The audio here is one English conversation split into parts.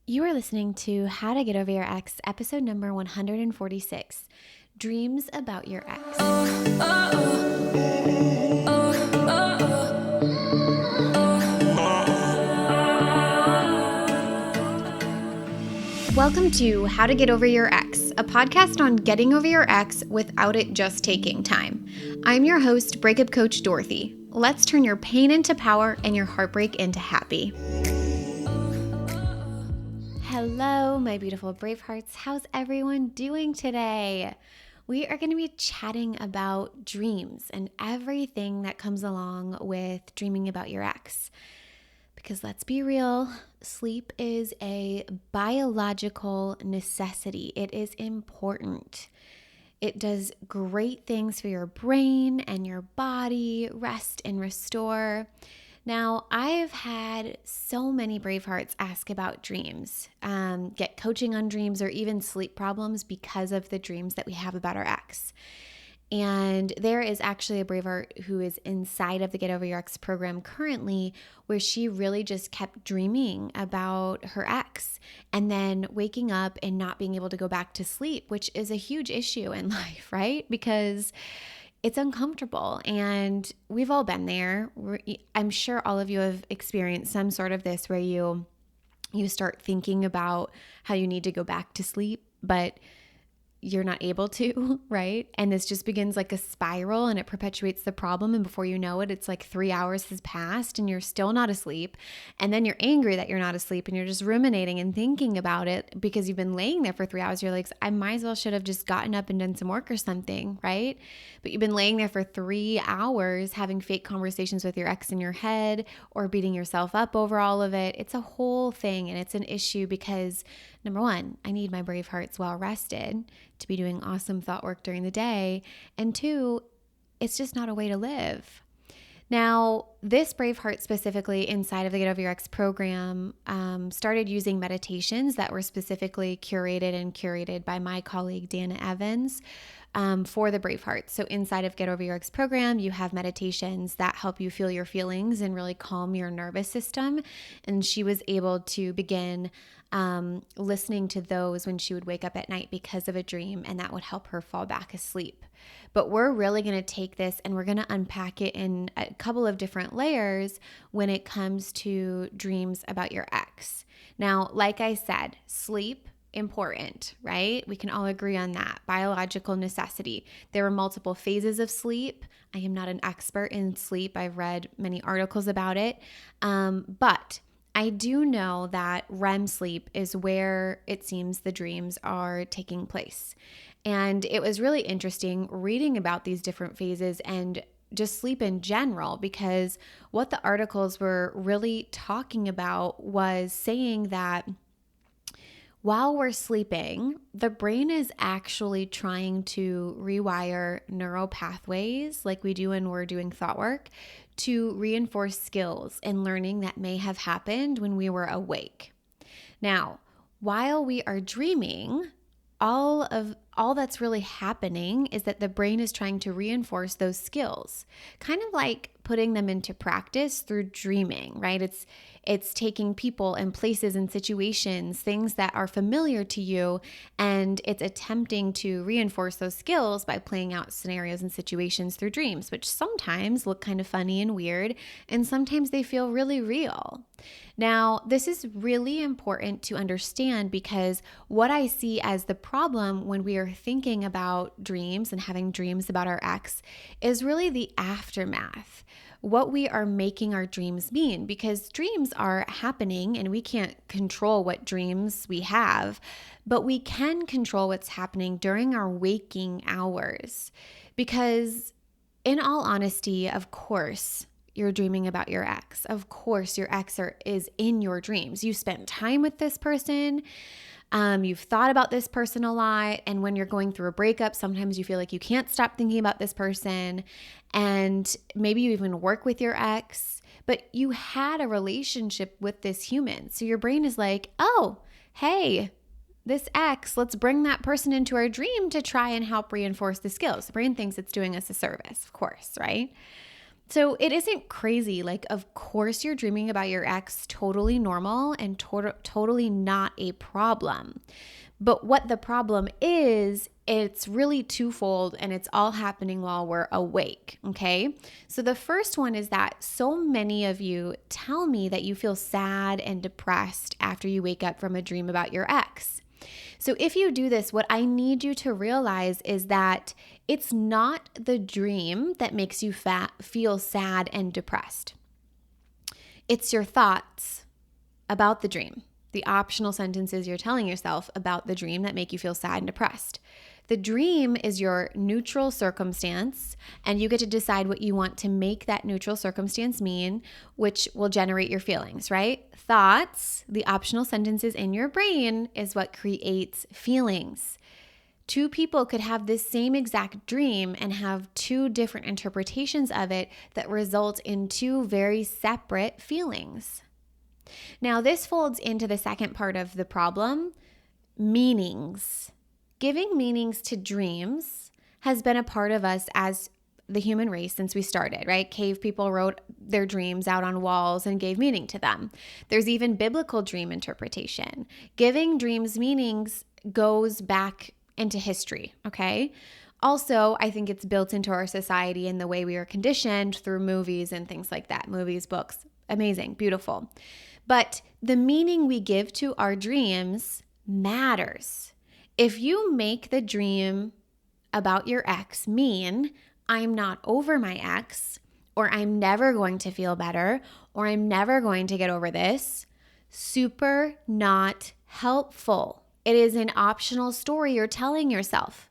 You are listening to How to Get Over Your Ex, episode number 146, Dreams About Your Ex. Welcome to How to Get Over Your Ex, a podcast on getting over your ex without it just taking time. I'm your host, breakup coach Dorothy. Let's turn your pain into power and your heartbreak into happy. Hello, my beautiful Bravehearts. How's everyone doing today? We are going to be chatting about dreams and everything that comes along with dreaming about your ex. Because let's be real, sleep is a biological necessity. It is important. It does great things for your brain and your body, rest and restore. Now, I've had so many Bravehearts ask about dreams, get coaching on dreams, or even sleep problems because of the dreams that we have about our ex. And there is actually a Braveheart who is inside of the Get Over Your Ex program currently, where she really just kept dreaming about her ex and then waking up and not being able to go back to sleep, which is a huge issue in life, right? Because it's uncomfortable, and we've all been there. I'm sure all of you have experienced some sort of this where you start thinking about how you need to go back to sleep, but you're not able to, right? And this just begins like a spiral and it perpetuates the problem. And before you know it, it's like 3 hours has passed and you're still not asleep. And then you're angry that you're not asleep and you're just ruminating and thinking about it because you've been laying there for 3 hours. You're like, I might as well should have just gotten up and done some work or something, right? But you've been laying there for 3 hours having fake conversations with your ex in your head or beating yourself up over all of it. It's a whole thing, and it's an issue because number one, I need my Bravehearts well rested to be doing awesome thought work during the day. And two, it's just not a way to live. Now, this Braveheart specifically inside of the Get Over Your Ex program started using meditations that were specifically curated by my colleague, Dana Evans, for the Braveheart. So inside of Get Over Your Ex program, you have meditations that help you feel your feelings and really calm your nervous system. And she was able to begin listening to those when she would wake up at night because of a dream, and that would help her fall back asleep. But we're really going to take this and we're going to unpack it in a couple of different layers when it comes to dreams about your ex. Now, like I said, sleep, important, right? We can all agree on that. Biological necessity. There are multiple phases of sleep. I am not an expert in sleep. I've read many articles about it. But I do know that REM sleep is where it seems the dreams are taking place. And it was really interesting reading about these different phases and just sleep in general, because what the articles were really talking about was saying that while we're sleeping, the brain is actually trying to rewire neural pathways like we do when we're doing thought work to reinforce skills and learning that may have happened when we were awake. Now, while we are dreaming, all that's really happening is that the brain is trying to reinforce those skills, kind of like putting them into practice through dreaming, right? It's taking people and places and situations, things that are familiar to you, and it's attempting to reinforce those skills by playing out scenarios and situations through dreams, which sometimes look kind of funny and weird, and sometimes they feel really real. Now, this is really important to understand because what I see as the problem when we are thinking about dreams and having dreams about our ex is really the aftermath, what we are making our dreams mean, because dreams are happening and we can't control what dreams we have, but we can control what's happening during our waking hours. Because in all honesty, of course, you're dreaming about your ex. Of course, your ex is in your dreams. You spent time with this person. You've thought about this person a lot. And when you're going through a breakup, sometimes you feel like you can't stop thinking about this person. And maybe you even work with your ex, but you had a relationship with this human. So your brain is like, oh, hey, this ex, let's bring that person into our dream to try and help reinforce the skills. The brain thinks it's doing us a service, of course, right? So it isn't crazy. Like, of course, you're dreaming about your ex, totally normal and totally not a problem. But what the problem is, it's really twofold and it's all happening while we're awake, okay? So the first one is that so many of you tell me that you feel sad and depressed after you wake up from a dream about your ex. So if you do this, what I need you to realize is that it's not the dream that makes you feel sad and depressed. It's your thoughts about the dream, the optional sentences you're telling yourself about the dream that make you feel sad and depressed. The dream is your neutral circumstance, and you get to decide what you want to make that neutral circumstance mean, which will generate your feelings, right? Thoughts, the optional sentences in your brain, is what creates feelings. Two people could have this same exact dream and have two different interpretations of it that result in two very separate feelings. Now, this folds into the second part of the problem, meanings. Giving meanings to dreams has been a part of us as the human race since we started, right? Cave people wrote their dreams out on walls and gave meaning to them. There's even biblical dream interpretation. Giving dreams meanings goes back into history, okay? Also, I think it's built into our society and the way we are conditioned through movies and things like that. Movies, books, amazing, beautiful. But the meaning we give to our dreams matters. If you make the dream about your ex mean, I'm not over my ex, or I'm never going to feel better, or I'm never going to get over this, super not helpful. It is an optional story you're telling yourself.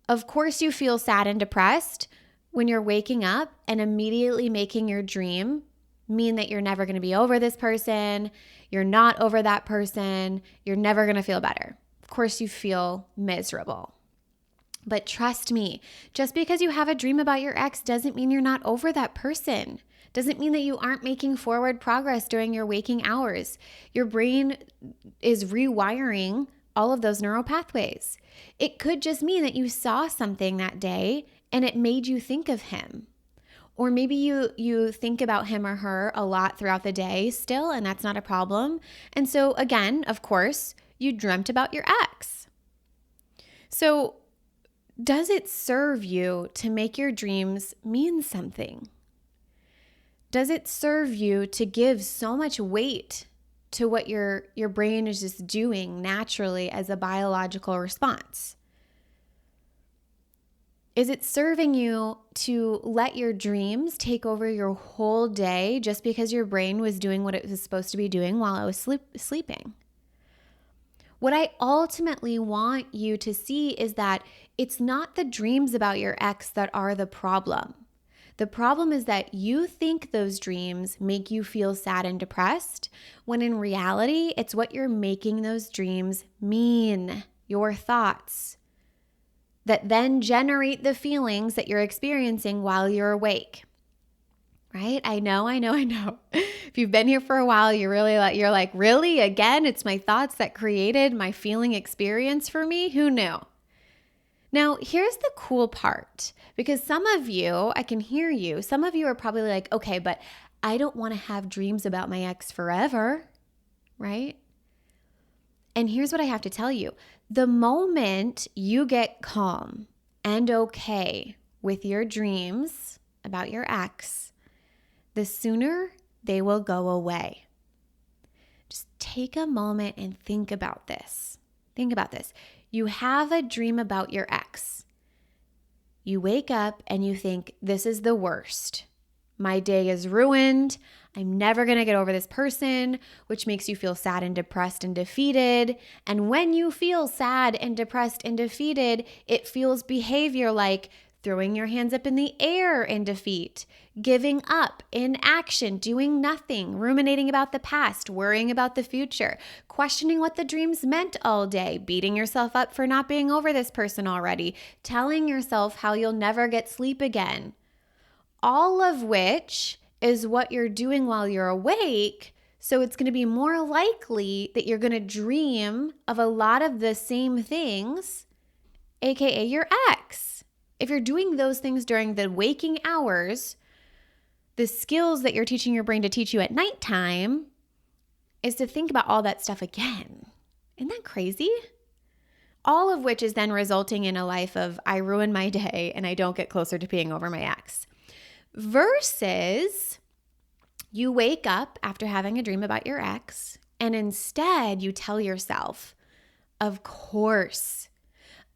Of course, you feel sad and depressed when you're waking up and immediately making your dream mean that you're never going to be over this person, you're not over that person, you're never going to feel better. Of course, you feel miserable. But trust me, just because you have a dream about your ex doesn't mean you're not over that person. Doesn't mean that you aren't making forward progress during your waking hours. Your brain is rewiring all of those neural pathways. It could just mean that you saw something that day and it made you think of him. Or maybe you think about him or her a lot throughout the day still, and that's not a problem. And so again, of course, you dreamt about your ex. So does it serve you to make your dreams mean something? Does it serve you to give so much weight to what your brain is just doing naturally as a biological response? Is it serving you to let your dreams take over your whole day just because your brain was doing what it was supposed to be doing while I was sleeping? What I ultimately want you to see is that it's not the dreams about your ex that are the problem. The problem is that you think those dreams make you feel sad and depressed, when in reality, it's what you're making those dreams mean, your thoughts, that then generate the feelings that you're experiencing while you're awake. Right? I know. If you've been here for a while, you're like, really? Again, it's my thoughts that created my feeling experience for me? Who knew? Now, here's the cool part, because some of you, I can hear you, some of you are probably like, okay, but I don't want to have dreams about my ex forever, right? And here's what I have to tell you. The moment you get calm and okay with your dreams about your ex, the sooner they will go away. Just take a moment and think about this. Think about this. You have a dream about your ex. You wake up and you think, this is the worst. My day is ruined. I'm never going to get over this person, which makes you feel sad and depressed and defeated. And when you feel sad and depressed and defeated, it feels behavior like throwing your hands up in the air in defeat, giving up, inaction, doing nothing, ruminating about the past, worrying about the future, questioning what the dreams meant all day, beating yourself up for not being over this person already, telling yourself how you'll never get sleep again. All of which is what you're doing while you're awake. So it's going to be more likely that you're going to dream of a lot of the same things, aka your ex. If you're doing those things during the waking hours, the skills that you're teaching your brain to teach you at nighttime is to think about all that stuff again. Isn't that crazy? All of which is then resulting in a life of I ruin my day and I don't get closer to being over my ex. Versus you wake up after having a dream about your ex and instead you tell yourself, of course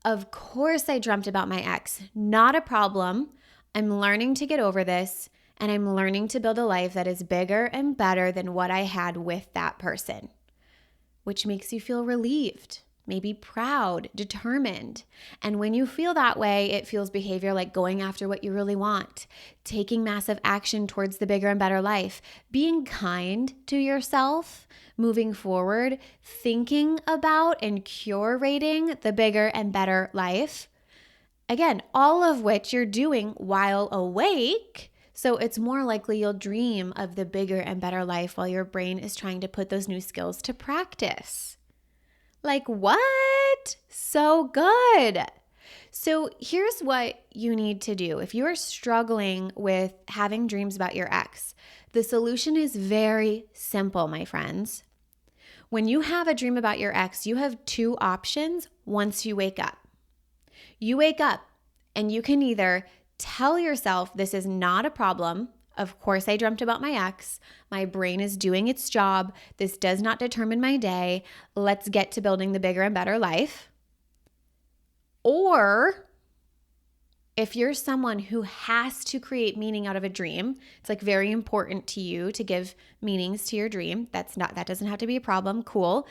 I dreamt about my ex. Not a problem. I'm learning to get over this and I'm learning to build a life that is bigger and better than what I had with that person, which makes you feel relieved, maybe proud, determined. And when you feel that way, it feels behavior like going after what you really want, taking massive action towards the bigger and better life, being kind to yourself, moving forward, thinking about and curating the bigger and better life. Again, all of which you're doing while awake. So it's more likely you'll dream of the bigger and better life while your brain is trying to put those new skills to practice. Like what? So good. So here's what you need to do. If you are struggling with having dreams about your ex, the solution is very simple, my friends. When you have a dream about your ex, you have two options once you wake up. You wake up and you can either tell yourself this is not a problem. Of course, I dreamt about my ex. My brain is doing its job. This does not determine my day. Let's get to building the bigger and better life. Or if you're someone who has to create meaning out of a dream, it's like very important to you to give meanings to your dream. That doesn't have to be a problem. Cool.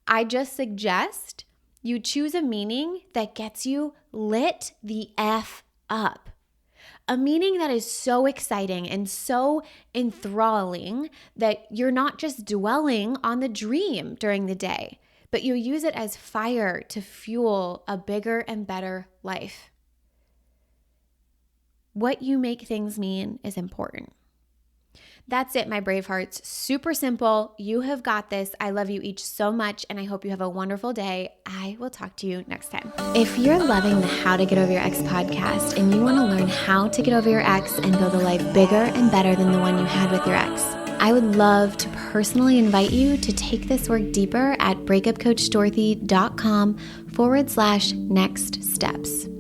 I just suggest you choose a meaning that gets you lit the F up. A meaning that is so exciting and so enthralling that you're not just dwelling on the dream during the day, but you use it as fire to fuel a bigger and better life. What you make things mean is important. That's it, my Bravehearts. Super simple. You have got this. I love you each so much, and I hope you have a wonderful day. I will talk to you next time. If you're loving the How to Get Over Your Ex podcast and you want to learn how to get over your ex and build a life bigger and better than the one you had with your ex, I would love to personally invite you to take this work deeper at breakupcoachdorothy.com/next steps.